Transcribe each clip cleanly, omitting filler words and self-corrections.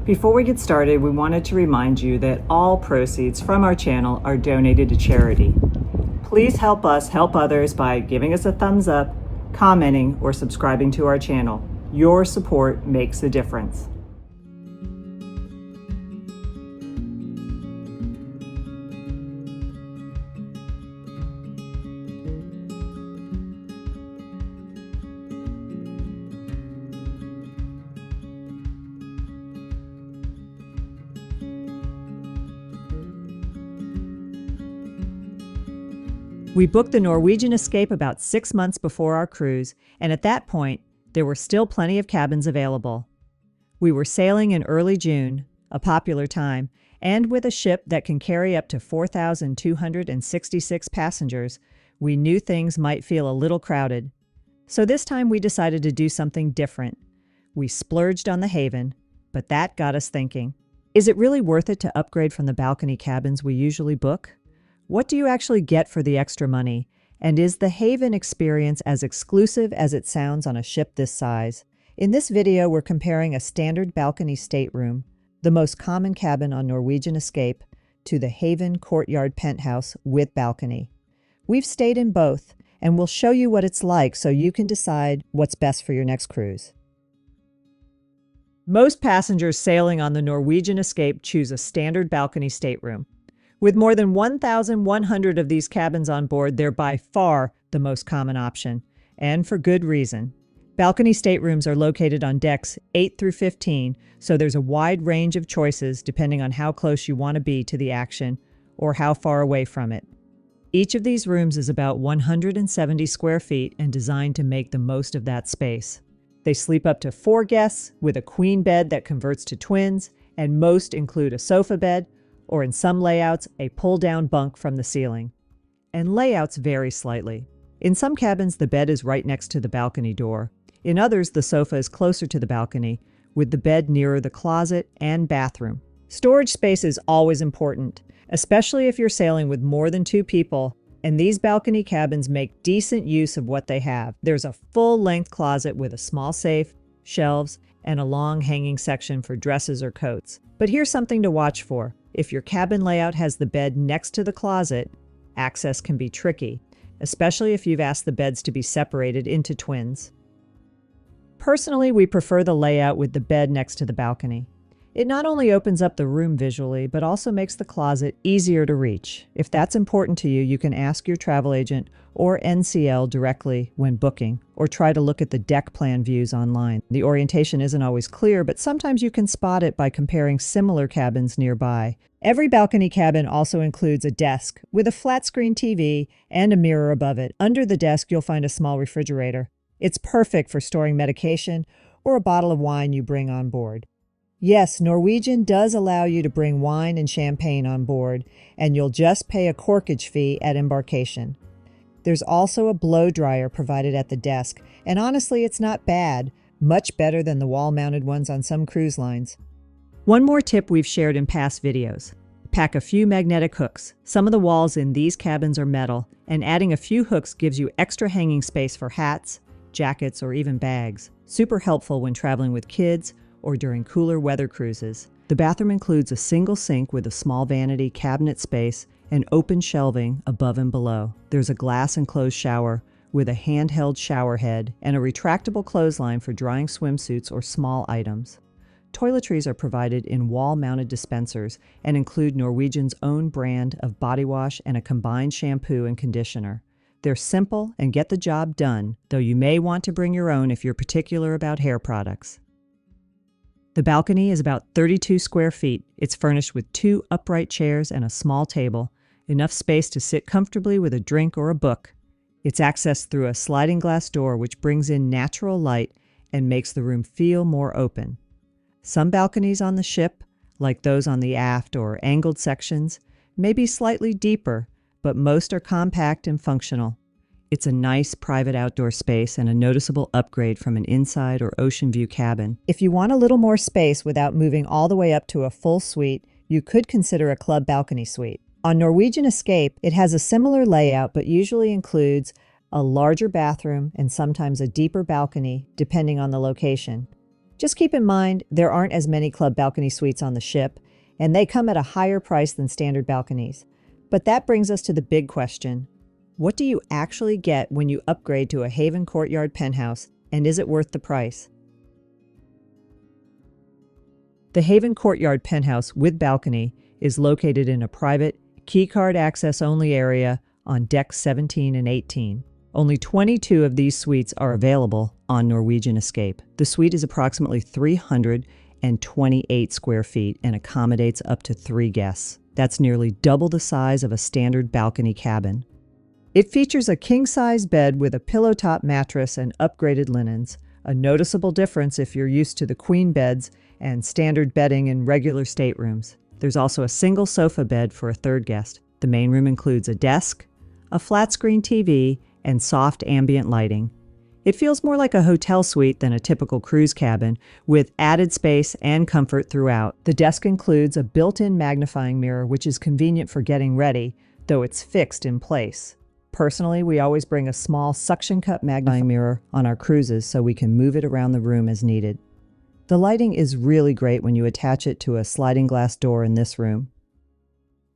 Before we get started, we wanted to remind you that all proceeds from our channel are donated to charity. Please help us help others by giving us a thumbs up, commenting, or subscribing to our channel. Your support makes a difference. We booked the Norwegian Escape about 6 months before our cruise, and at that point, there were still plenty of cabins available. We were sailing in early June, a popular time, and with a ship that can carry up to 4,266 passengers, we knew things might feel a little crowded. So this time we decided to do something different. We splurged on the Haven, but that got us thinking. Is it really worth it to upgrade from the balcony cabins we usually book? What do you actually get for the extra money? And is the Haven experience as exclusive as it sounds on a ship this size? In this video, we're comparing a standard balcony stateroom, the most common cabin on Norwegian Escape, to the Haven Courtyard Penthouse with balcony. We've stayed in both, and we'll show you what it's like so you can decide what's best for your next cruise. Most passengers sailing on the Norwegian Escape choose a standard balcony stateroom. With more than 1,100 of these cabins on board, they're by far the most common option, and for good reason. Balcony staterooms are located on decks 8 through 15, so there's a wide range of choices depending on how close you want to be to the action or how far away from it. Each of these rooms is about 170 square feet and designed to make the most of that space. They sleep up to 4 guests with a queen bed that converts to twins, and most include a sofa bed, or in some layouts, a pull-down bunk from the ceiling. And layouts vary slightly. In some cabins, the bed is right next to the balcony door. In others, the sofa is closer to the balcony, with the bed nearer the closet and bathroom. Storage space is always important, especially if you're sailing with more than 2 people, and these balcony cabins make decent use of what they have. There's a full-length closet with a small safe, shelves, and a long hanging section for dresses or coats. But here's something to watch for. If your cabin layout has the bed next to the closet, access can be tricky, especially if you've asked the beds to be separated into twins. Personally, we prefer the layout with the bed next to the balcony. It not only opens up the room visually, but also makes the closet easier to reach. If that's important to you, you can ask your travel agent or NCL directly when booking, or try to look at the deck plan views online. The orientation isn't always clear, but sometimes you can spot it by comparing similar cabins nearby. Every balcony cabin also includes a desk with a flat-screen TV and a mirror above it. Under the desk, you'll find a small refrigerator. It's perfect for storing medication or a bottle of wine you bring on board. Yes, Norwegian does allow you to bring wine and champagne on board, and you'll just pay a corkage fee at embarkation. There's also a blow dryer provided at the desk, and honestly, it's not bad, much better than the wall-mounted ones on some cruise lines. One more tip we've shared in past videos. Pack a few magnetic hooks. Some of the walls in these cabins are metal, and adding a few hooks gives you extra hanging space for hats, jackets, or even bags. Super helpful when traveling with kids or during cooler weather cruises. The bathroom includes a single sink with a small vanity cabinet space and open shelving above and below. There's a glass-enclosed shower with a handheld shower head and a retractable clothesline for drying swimsuits or small items. Toiletries are provided in wall-mounted dispensers and include Norwegian's own brand of body wash and a combined shampoo and conditioner. They're simple and get the job done, though you may want to bring your own if you're particular about hair products. The balcony is about 32 square feet. It's furnished with 2 upright chairs and a small table, enough space to sit comfortably with a drink or a book. It's accessed through a sliding glass door which brings in natural light and makes the room feel more open. Some balconies on the ship, like those on the aft or angled sections, may be slightly deeper, but most are compact and functional. It's a nice private outdoor space and a noticeable upgrade from an inside or ocean view cabin. If you want a little more space without moving all the way up to a full suite, you could consider a club balcony suite. On Norwegian Escape, it has a similar layout but usually includes a larger bathroom and sometimes a deeper balcony, depending on the location. Just keep in mind, there aren't as many club balcony suites on the ship, and they come at a higher price than standard balconies. But that brings us to the big question. What do you actually get when you upgrade to a Haven Courtyard Penthouse, and is it worth the price? The Haven Courtyard Penthouse with balcony is located in a private, keycard access only area on decks 17 and 18. Only 22 of these suites are available on Norwegian Escape. The suite is approximately 328 square feet and accommodates up to 3 guests. That's nearly double the size of a standard balcony cabin. It features a king-size bed with a pillow-top mattress and upgraded linens, a noticeable difference if you're used to the queen beds and standard bedding in regular staterooms. There's also a single sofa bed for a third guest. The main room includes a desk, a flat-screen TV, and soft ambient lighting. It feels more like a hotel suite than a typical cruise cabin, with added space and comfort throughout. The desk includes a built-in magnifying mirror, which is convenient for getting ready, though it's fixed in place. Personally, we always bring a small suction cup magnifying mirror on our cruises so we can move it around the room as needed. The lighting is really great when you attach it to a sliding glass door in this room.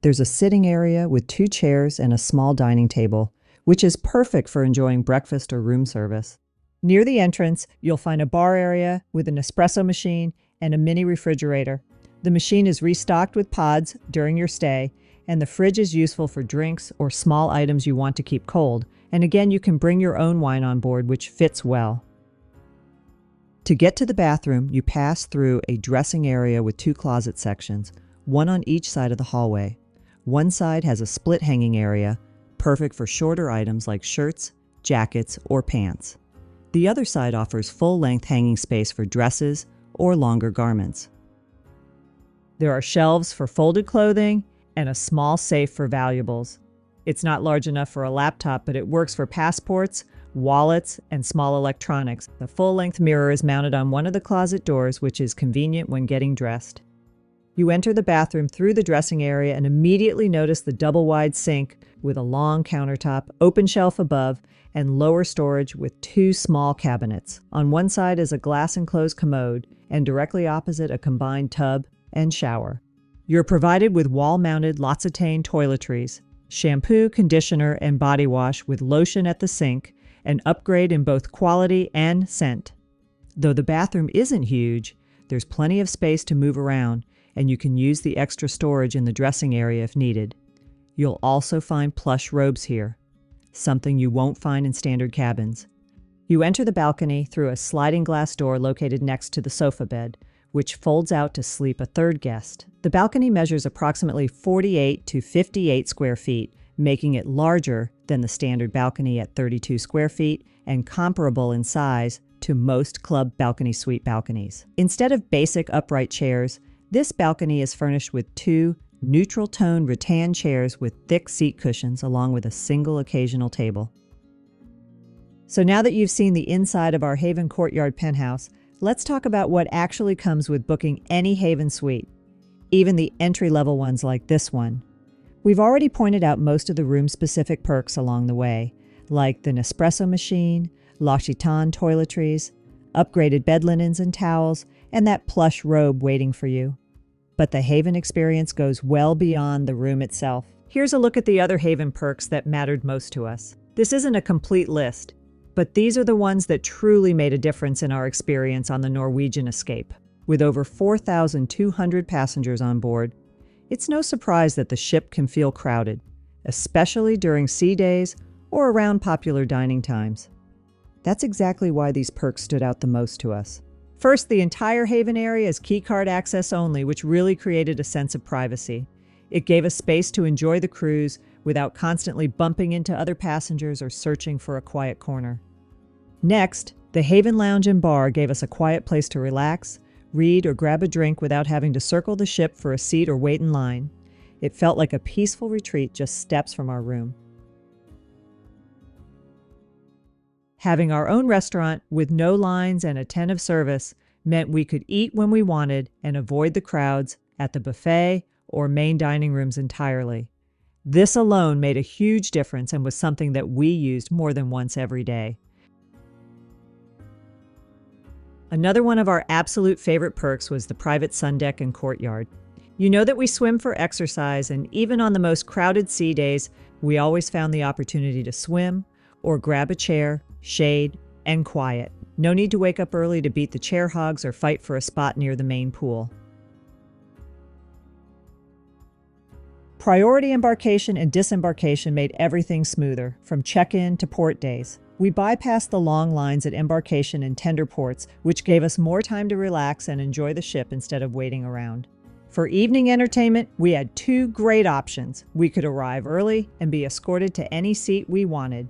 There's a sitting area with 2 chairs and a small dining table, which is perfect for enjoying breakfast or room service. Near the entrance, you'll find a bar area with an espresso machine and a mini refrigerator. The machine is restocked with pods during your stay, and the fridge is useful for drinks or small items you want to keep cold. And again, you can bring your own wine on board, which fits well. To get to the bathroom, you pass through a dressing area with 2 closet sections, one on each side of the hallway. One side has a split hanging area, perfect for shorter items like shirts, jackets, or pants. The other side offers full-length hanging space for dresses or longer garments. There are shelves for folded clothing and a small safe for valuables. It's not large enough for a laptop, but it works for passports, wallets, and small electronics. The full-length mirror is mounted on one of the closet doors, which is convenient when getting dressed. You enter the bathroom through the dressing area and immediately notice the double-wide sink with a long countertop, open shelf above, and lower storage with 2 small cabinets. On one side is a glass-enclosed commode, and directly opposite a combined tub and shower. You're provided with wall-mounted L'Occitane toiletries, shampoo, conditioner, and body wash with lotion at the sink, an upgrade in both quality and scent. Though the bathroom isn't huge, there's plenty of space to move around, and you can use the extra storage in the dressing area if needed. You'll also find plush robes here, something you won't find in standard cabins. You enter the balcony through a sliding glass door located next to the sofa bed, which folds out to sleep a third guest. The balcony measures approximately 48 to 58 square feet, making it larger than the standard balcony at 32 square feet and comparable in size to most club balcony suite balconies. Instead of basic upright chairs, this balcony is furnished with 2 neutral-tone rattan chairs with thick seat cushions along with a single occasional table. So now that you've seen the inside of our Haven Courtyard Penthouse, let's talk about what actually comes with booking any Haven suite, even the entry-level ones like this one. We've already pointed out most of the room-specific perks along the way, like the Nespresso machine, L'Occitane toiletries, upgraded bed linens and towels, and that plush robe waiting for you. But the Haven experience goes well beyond the room itself. Here's a look at the other Haven perks that mattered most to us. This isn't a complete list, but these are the ones that truly made a difference in our experience on the Norwegian Escape. With over 4,200 passengers on board, it's no surprise that the ship can feel crowded, especially during sea days or around popular dining times. That's exactly why these perks stood out the most to us. First, the entire Haven area is keycard access only, which really created a sense of privacy. It gave us space to enjoy the cruise without constantly bumping into other passengers or searching for a quiet corner. Next, the Haven Lounge and Bar gave us a quiet place to relax, read, or grab a drink without having to circle the ship for a seat or wait in line. It felt like a peaceful retreat just steps from our room. Having our own restaurant with no lines and attentive service meant we could eat when we wanted and avoid the crowds at the buffet or main dining rooms entirely. This alone made a huge difference and was something that we used more than once every day. Another one of our absolute favorite perks was the private sun deck and courtyard. You know that we swim for exercise, and even on the most crowded sea days, we always found the opportunity to swim or grab a chair, shade, and quiet. No need to wake up early to beat the chair hogs or fight for a spot near the main pool. Priority embarkation and disembarkation made everything smoother, from check-in to port days. We bypassed the long lines at embarkation and tender ports, which gave us more time to relax and enjoy the ship instead of waiting around. For evening entertainment, we had two great options. We could arrive early and be escorted to any seat we wanted,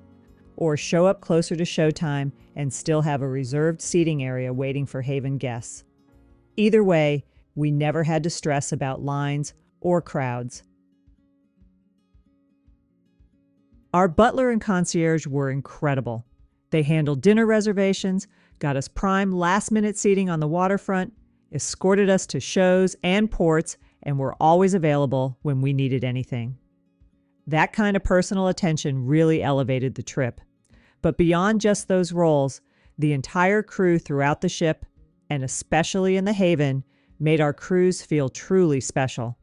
or show up closer to showtime and still have a reserved seating area waiting for Haven guests. Either way, we never had to stress about lines or crowds. Our butler and concierge were incredible. They handled dinner reservations, got us prime last-minute seating on the waterfront, escorted us to shows and ports, and were always available when we needed anything. That kind of personal attention really elevated the trip. But beyond just those roles, the entire crew throughout the ship, and especially in the Haven, made our cruise feel truly special.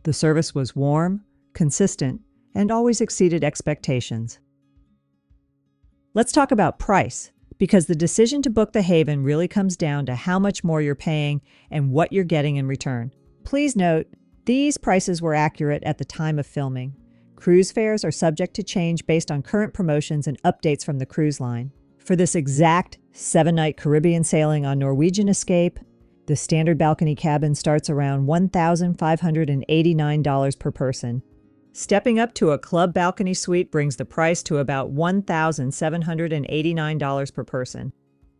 The service was warm, consistent, and always exceeded expectations. Let's talk about price, because the decision to book the Haven really comes down to how much more you're paying and what you're getting in return. Please note, these prices were accurate at the time of filming. Cruise fares are subject to change based on current promotions and updates from the cruise line. For this exact 7-night Caribbean sailing on Norwegian Escape, the standard balcony cabin starts around $1,589 per person. Stepping up to a club balcony suite brings the price to about $1,789 per person.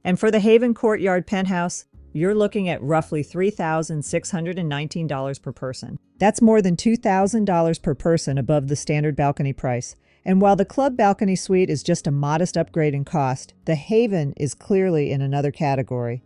And for the Haven Courtyard Penthouse, you're looking at roughly $3,619 per person. That's more than $2,000 per person above the standard balcony price. And while the club balcony suite is just a modest upgrade in cost, the Haven is clearly in another category.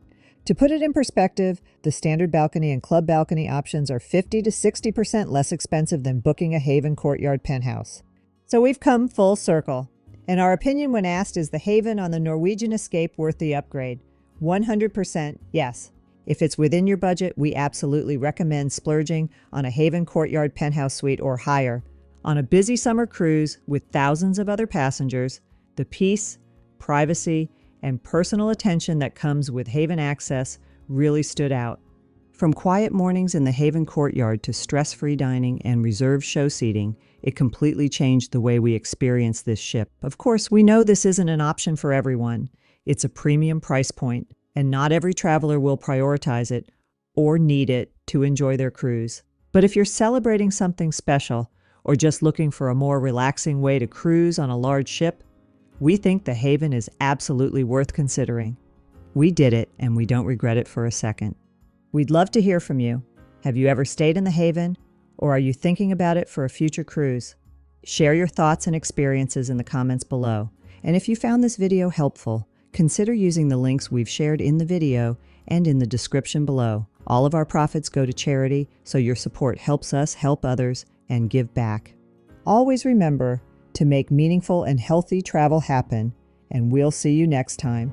To put it in perspective, the standard balcony and club balcony options are 50 to 60% less expensive than booking a Haven Courtyard Penthouse. So we've come full circle. And our opinion when asked, is the Haven on the Norwegian Escape worth the upgrade? 100% yes. If it's within your budget, we absolutely recommend splurging on a Haven Courtyard Penthouse Suite or higher. On a busy summer cruise with thousands of other passengers, the peace, privacy, and personal attention that comes with Haven access really stood out. From quiet mornings in the Haven Courtyard to stress-free dining and reserved show seating, it completely changed the way we experience this ship. Of course, we know this isn't an option for everyone. It's a premium price point, and not every traveler will prioritize it or need it to enjoy their cruise. But if you're celebrating something special or just looking for a more relaxing way to cruise on a large ship, we think the Haven is absolutely worth considering. We did it, and we don't regret it for a second. We'd love to hear from you. Have you ever stayed in the Haven, or are you thinking about it for a future cruise? Share your thoughts and experiences in the comments below. And if you found this video helpful, consider using the links we've shared in the video and in the description below. All of our profits go to charity, so your support helps us help others and give back. Always remember to make meaningful and healthy travel happen, and we'll see you next time.